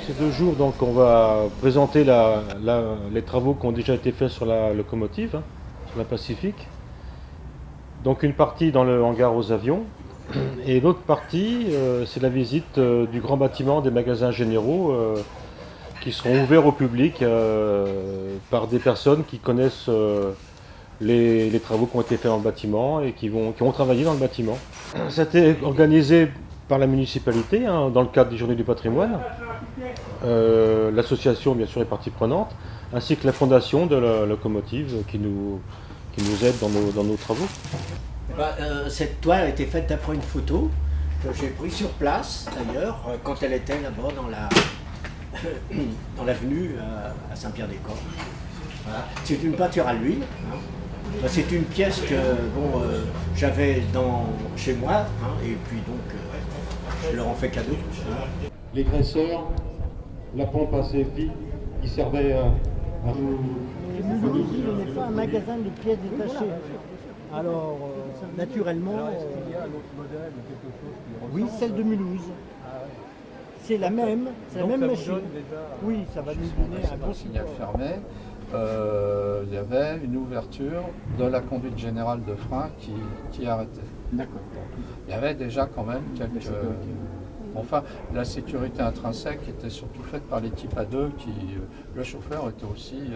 Ces 2 jours, donc, on va présenter les travaux qui ont déjà été faits sur la locomotive, hein, sur la Pacifique. Donc une partie dans le hangar aux avions, et l'autre partie, c'est la visite du grand bâtiment des magasins généraux qui seront ouverts au public par des personnes qui connaissent les travaux qui ont été faits dans le bâtiment et qui ont travaillé dans le bâtiment. Ça a été organisé par la municipalité, hein, dans le cadre des Journées du patrimoine. L'association, bien sûr, est partie prenante, ainsi que la fondation de la locomotive qui nous aide dans nos travaux. Cette toile a été faite d'après une photo que j'ai prise sur place, d'ailleurs, quand elle était là-bas dans l'avenue à Saint-Pierre-des-Corps. Voilà. C'est une peinture à l'huile. Hein. C'est une pièce que j'avais chez moi, hein, et puis donc je leur en fais cadeau. Hein. Les graisseurs, la pompe à sépi qui servait à... Le musée n'est pas un magasin de pièces détachées. Alors, naturellement, oui, celle de Mulhouse. C'est la même machine. Oui, ça va nous donner un bon signal fermé. Il y avait une ouverture de la conduite générale de frein qui arrêtait. D'accord. Il y avait déjà quand même quelques... Enfin, la sécurité intrinsèque était surtout faite par les types A2 qui... le chauffeur était aussi...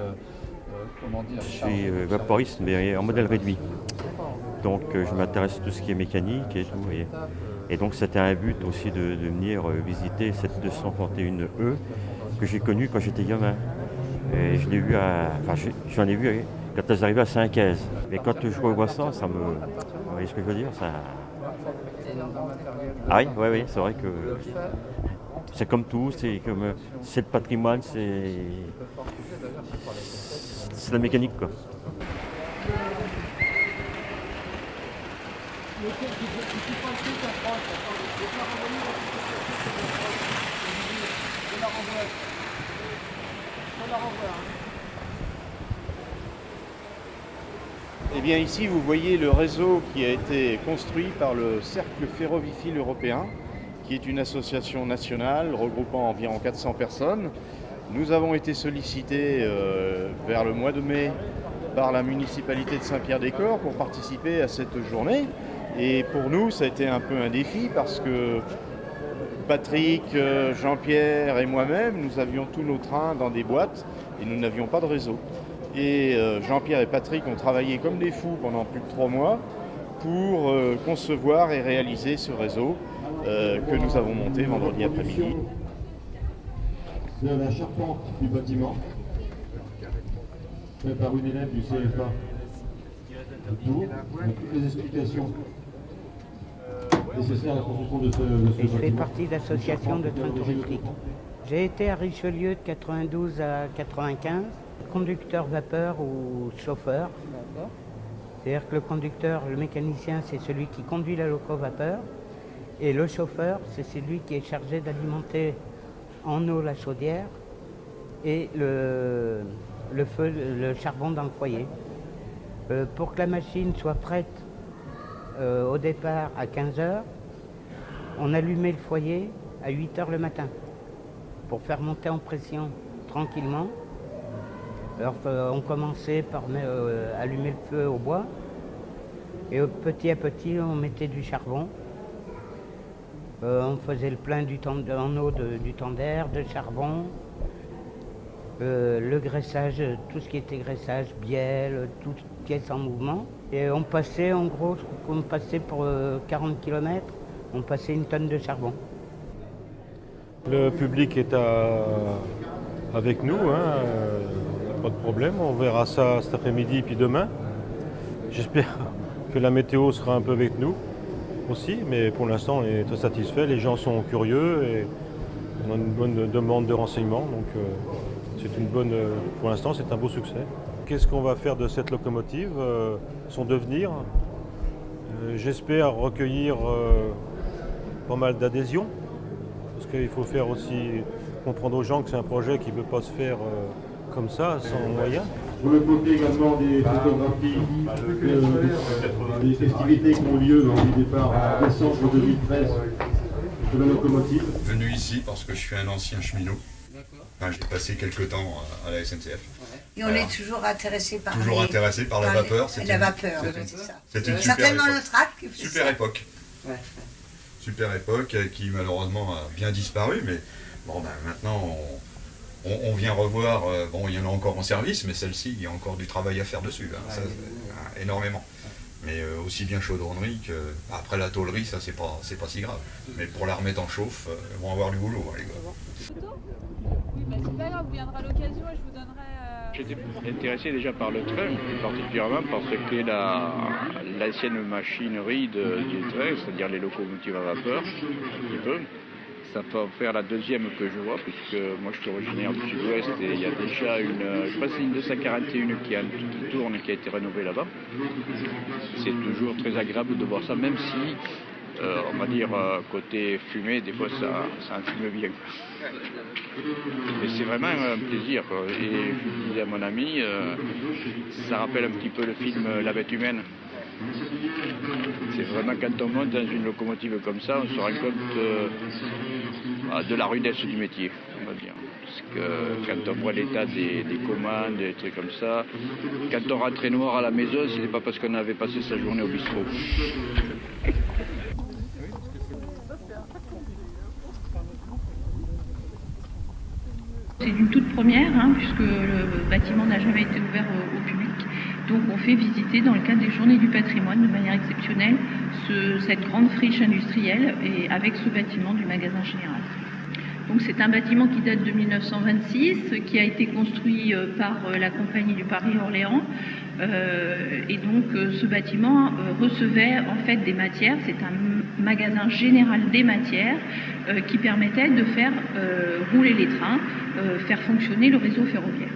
comment dire... Je suis vaporiste, mais en modèle réduit. Donc je m'intéresse à tout ce qui est mécanique et tout. Et donc c'était un but aussi de venir visiter cette 231E que j'ai connue quand j'étais gamin. Et je l'ai vu j'en ai vu quand elles arrivaient à Saint-Quaise. Mais quand je revois ça, ça me... Vous voyez ce que je veux dire ça... Ah oui, oui, c'est vrai que c'est comme tout, c'est le patrimoine, c'est la mécanique, quoi. Eh bien ici vous voyez le réseau qui a été construit par le Cercle Ferroviaire Européen, qui est une association nationale regroupant environ 400 personnes. Nous avons été sollicités vers le mois de mai par la municipalité de Saint-Pierre-des-Corps pour participer à cette journée. Et pour nous, ça a été un peu un défi parce que Patrick, Jean-Pierre et moi-même, nous avions tous nos trains dans des boîtes et nous n'avions pas de réseau. Et Jean-Pierre et Patrick ont travaillé comme des fous pendant plus de 3 mois pour concevoir et réaliser ce réseau que nous avons monté vendredi après-midi. De la charpente du bâtiment, fait par une élève du CFA. Autour, avec toutes les explications nécessaires à la construction de ce Et je fais bâtiment. partie de l'association de trains touristiques. J'ai été à Richelieu de 92 à 95, conducteur vapeur ou chauffeur. C'est-à-dire que le conducteur, le mécanicien, c'est celui qui conduit la loco vapeur. Et le chauffeur, c'est celui qui est chargé d'alimenter en eau la chaudière et le feu, le charbon dans le foyer. Pour que la machine soit prête au départ à 15h, on allumait le foyer à 8h le matin pour faire monter en pression tranquillement. Alors on commençait par allumer le feu au bois et petit à petit on mettait du charbon. On faisait le plein en eau du tender, de charbon, le graissage, tout ce qui était graissage, bielle, toute pièce en mouvement. Et on passait en gros, on passait pour 40 km, on passait 1 tonne de charbon. Le public est avec nous, hein, pas de problème, on verra ça cet après-midi puis demain. J'espère que la météo sera un peu avec nous aussi, mais pour l'instant on est très satisfait, les gens sont curieux et on a une bonne demande de renseignements, donc c'est une bonne, pour l'instant c'est un beau succès. Qu'est-ce qu'on va faire de cette locomotive, son devenir? J'espère recueillir pas mal d'adhésions, parce qu'il faut faire aussi comprendre aux gens que c'est un projet qui ne peut pas se faire comme ça, sans moyens. Vous me côté également des photographies des festivités qui ont lieu lors du départ en décembre 2013 de la locomotive. Venu ici parce que je suis un ancien cheminot Enfin, j'ai passé quelques temps à la SNCF. Et on est toujours intéressé par intéressé par la vapeur. La vapeur, c'est ça. C'était une certainement le trac. Super époque. Ouais. Super époque qui malheureusement a bien disparu, mais bon, maintenant on vient revoir. Bon, il y en a encore en service, mais celle-ci, il y a encore du travail à faire dessus, hein, ça, énormément. Mais aussi bien chaudronnerie que. Après la tôlerie, ça c'est pas si grave. Mais pour la remettre en chauffe, ils vont avoir du boulot, hein, les gars. Oui, mais c'est pas grave, vous viendrez à l'occasion et je vous donnerai. J'étais intéressé déjà par le train, et particulièrement parce que l'ancienne machinerie du train, c'est-à-dire les locomotives à vapeur, un petit peu, ça peut faire la deuxième que je vois, puisque moi je suis originaire du sud-ouest et il y a déjà je pense une 241 qui tourne et qui a été rénovée là-bas. C'est toujours très agréable de voir ça, même si, on va dire, côté fumée, des fois ça en fume bien. Mais c'est vraiment un plaisir, quoi. Et je disais à mon ami, ça rappelle un petit peu le film La bête humaine. C'est vraiment quand on monte dans une locomotive comme ça, on se rend compte de la rudesse du métier, on va dire. Parce que quand on voit l'état des commandes, des trucs comme ça, quand on rentrait noir à la maison, ce n'est pas parce qu'on avait passé sa journée au bistrot. C'est une toute première, puisque le bâtiment n'a jamais été ouvert au public. Donc on fait visiter dans le cadre des Journées du patrimoine de manière exceptionnelle cette grande friche industrielle et avec ce bâtiment du magasin général. Donc c'est un bâtiment qui date de 1926, qui a été construit par la compagnie du Paris-Orléans. Et donc ce bâtiment recevait en fait des matières, c'est un magasin général des matières qui permettait de faire rouler les trains, faire fonctionner le réseau ferroviaire.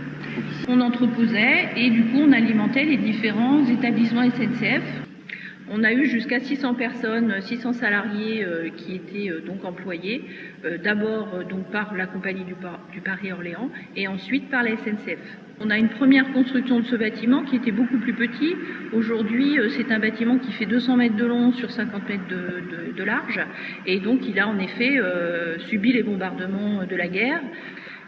On entreposait et du coup on alimentait les différents établissements SNCF. On a eu jusqu'à 600 personnes, 600 salariés qui étaient donc employés, d'abord donc par la compagnie du Paris-Orléans et ensuite par la SNCF. On a une première construction de ce bâtiment qui était beaucoup plus petit. Aujourd'hui, c'est un bâtiment qui fait 200 mètres de long sur 50 mètres de large et donc il a en effet subi les bombardements de la guerre.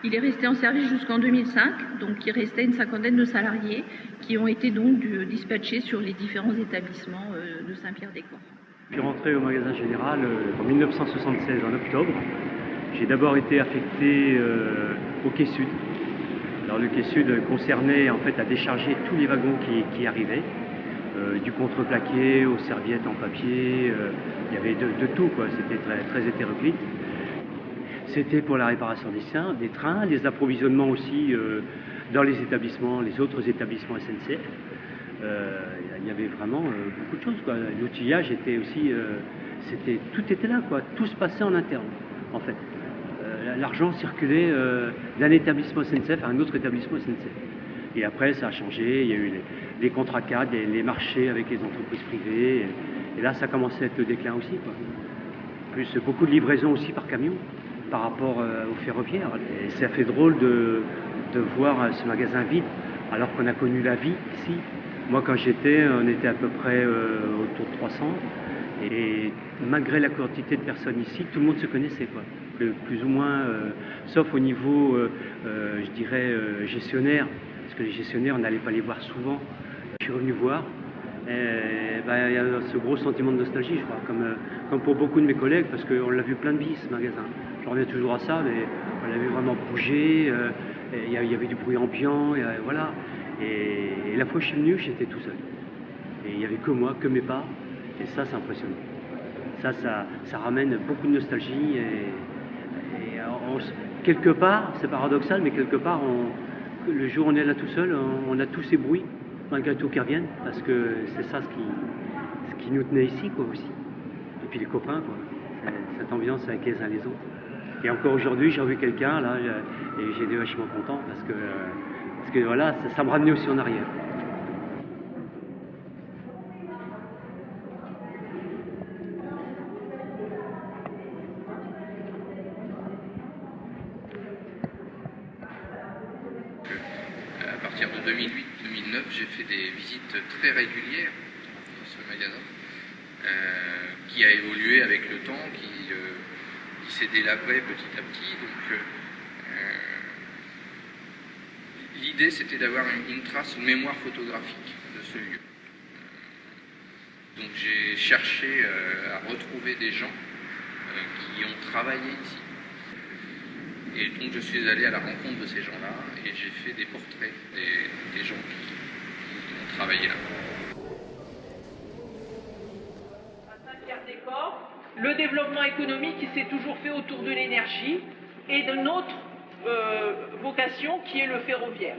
Il est resté en service jusqu'en 2005, donc il restait une cinquantaine de salariés qui ont été donc dispatchés sur les différents établissements de Saint-Pierre-des-Corps. Je suis rentré au magasin général en 1976, en octobre. J'ai d'abord été affecté au quai sud. Alors le quai sud concernait en fait à décharger tous les wagons qui arrivaient, du contreplaqué aux serviettes en papier, il y avait de tout, quoi. C'était très hétéroclite. C'était pour la réparation des trains, les approvisionnements aussi dans les établissements, les autres établissements SNCF. Il y avait vraiment beaucoup de choses, quoi. L'outillage était aussi, tout était là, quoi. Tout se passait en interne, en fait. L'argent circulait d'un établissement SNCF à un autre établissement SNCF. Et après, ça a changé. Il y a eu les contrats cadres, les marchés avec les entreprises privées. Et là, ça commençait à être le déclin aussi, quoi. Plus beaucoup de livraisons aussi par camion par rapport au ferroviaire. Et ça fait drôle de voir ce magasin vide, alors qu'on a connu la vie ici. Moi, quand j'étais, on était à peu près autour de 300. Et malgré la quantité de personnes ici, tout le monde se connaissait, quoi. Plus ou moins, sauf au niveau, je dirais, gestionnaire, parce que les gestionnaires, on n'allait pas les voir souvent. Je suis revenu voir. Il y a ce gros sentiment de nostalgie, je crois, comme pour beaucoup de mes collègues, parce qu'on l'a vu plein de vies, ce magasin. Je reviens toujours à ça, mais on l'a vu vraiment bouger, il y avait du bruit ambiant, voilà. Et la fois que je suis venu, j'étais tout seul. Et il n'y avait que moi, que mes pas, et ça, c'est impressionnant. Ça ramène beaucoup de nostalgie, et quelque part, c'est paradoxal, mais quelque part, le jour où on est là tout seul, on a tous ces bruits, malgré tout, qui reviennent, parce que c'est ça ce qui nous tenait ici, quoi, aussi. Et puis les copains, quoi. Cette ambiance avec les uns les autres. Et encore aujourd'hui, j'ai revu quelqu'un, là, et j'ai été vachement content, parce que voilà, ça me ramenait aussi en arrière. À partir de 2008-2009, j'ai fait des visites très régulières dans ce magasin, qui a évolué avec le temps, qui s'est délabré petit à petit. Donc, l'idée c'était d'avoir une trace, une mémoire photographique de ce lieu. Donc j'ai cherché à retrouver des gens qui ont travaillé ici. Et donc je suis allé à la rencontre de ces gens-là et j'ai fait des portraits des gens qui ont travaillé là. Le développement économique il s'est toujours fait autour de l'énergie et de notre vocation qui est le ferroviaire.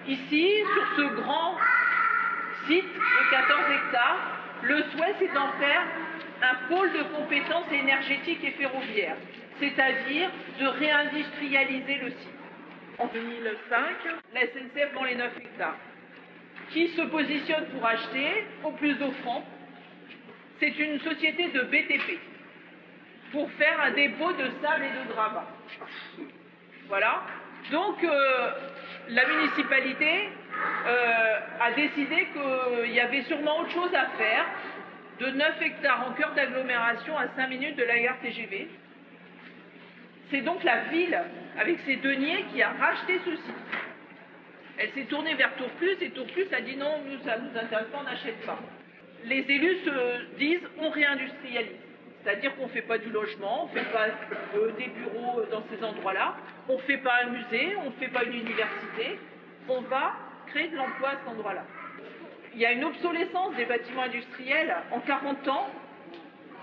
Ici, sur ce grand site de 14 hectares, le souhait c'est d'en faire un pôle de compétences énergétiques et ferroviaires, c'est-à-dire de réindustrialiser le site. En 2005, la SNCF vend les 9 hectares. Qui se positionne pour acheter au plus offrant? C'est une société de BTP pour faire un dépôt de sable et de gravat. Voilà. Donc la municipalité a décidé qu'il y avait sûrement autre chose à faire de 9 hectares en cœur d'agglomération à 5 minutes de la gare TGV. C'est donc la ville, avec ses deniers, qui a racheté ce site. Elle s'est tournée vers Tourplus et Tourplus a dit non, nous, ça ne nous intéresse pas, on n'achète pas. Les élus se disent on réindustrialise. C'est-à-dire qu'on ne fait pas du logement, on ne fait pas des bureaux dans ces endroits-là, on ne fait pas un musée, on ne fait pas une université, on va créer de l'emploi à cet endroit-là. Il y a une obsolescence des bâtiments industriels. En 40 ans,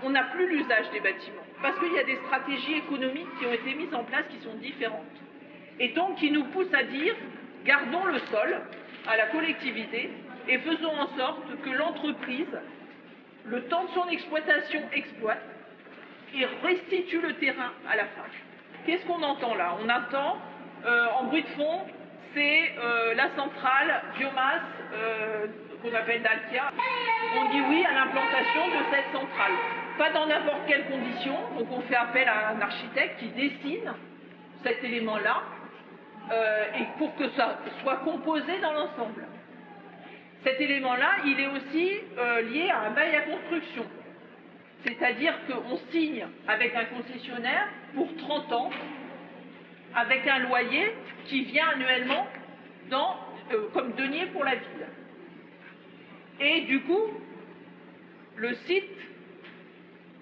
on n'a plus l'usage des bâtiments. Parce qu'il y a des stratégies économiques qui ont été mises en place qui sont différentes. Et donc qui nous poussent à dire, gardons le sol à la collectivité et faisons en sorte que l'entreprise, le temps de son exploitation, exploite et restitue le terrain à la fin. Qu'est-ce qu'on entend là? On entend, en bruit de fond, c'est la centrale biomasse qu'on appelle Dalkia. On dit oui à l'implantation de cette centrale. Pas dans n'importe quelle condition, donc on fait appel à un architecte qui dessine cet élément-là et pour que ça soit composé dans l'ensemble. Cet élément-là, il est aussi lié à un bail à construction. C'est-à-dire qu'on signe avec un concessionnaire pour 30 ans, avec un loyer qui vient annuellement comme denier pour la ville. Et du coup, le site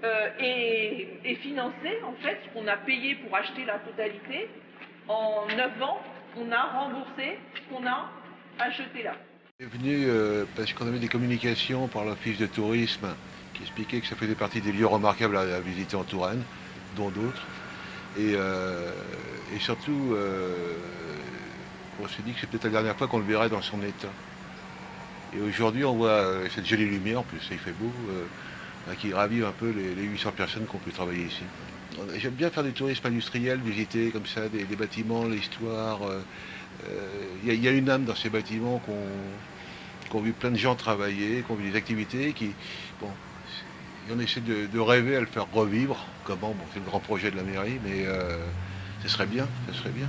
est financé, en fait, ce qu'on a payé pour acheter la totalité. En 9 ans, on a remboursé ce qu'on a acheté là. Je suis venu parce qu'on avait des communications par l'office de tourisme qui expliquait que ça faisait partie des lieux remarquables à visiter en Touraine, dont d'autres. Et surtout, on s'est dit que c'est peut-être la dernière fois qu'on le verrait dans son état. Et aujourd'hui, on voit cette jolie lumière, en plus il fait beau, qui ravive un peu les 800 personnes qui ont pu travailler ici. J'aime bien faire du tourisme industriel, visiter comme ça des bâtiments, l'histoire. Il y a une âme dans ces bâtiments qu'ont vu plein de gens travailler, qui ont vu des activités, bon, on essaie de rêver à le faire revivre. Comment? Bon, c'est le grand projet de la mairie, mais ce serait bien, ce serait bien.